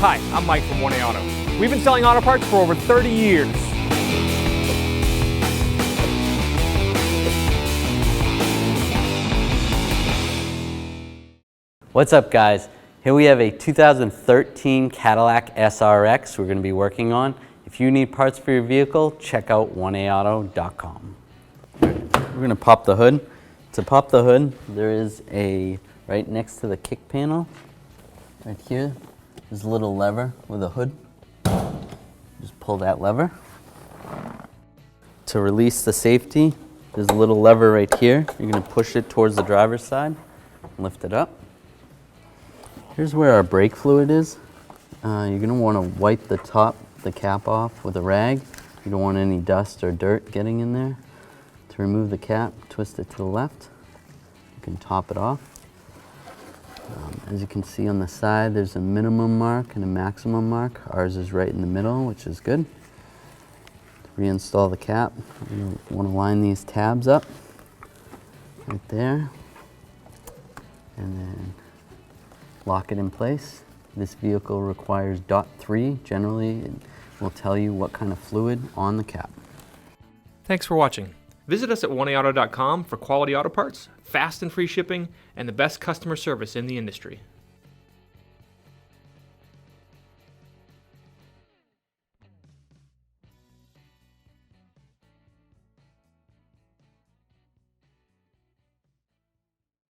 Hi, I'm Mike from 1A Auto. We've been selling auto parts for over 30 years. What's up, guys? Here we have a 2013 Cadillac SRX we're going to be working on. If you need parts for your vehicle, check out 1aauto.com. We're going to pop the hood. To pop the hood, there is a, right next to the kick panel, right here, there's a little lever with a hood. Just pull that lever. To release the safety, there's a little lever right here. You're going to push it towards the driver's side, lift it up. Here's where our brake fluid is. You're going to want to wipe the cap off with a rag. You don't want any dust or dirt getting in there. To remove the cap, twist it to the left. You can top it off. As you can see on the side, there's a minimum mark and a maximum mark. Ours is right in the middle, which is good. To reinstall the cap, you want to line these tabs up right there. And then lock it in place. This vehicle requires .3. Generally, it will tell you what kind of fluid on the cap. Thanks for watching. Visit us at 1aauto.com for quality auto parts, fast and free shipping, and the best customer service in the industry.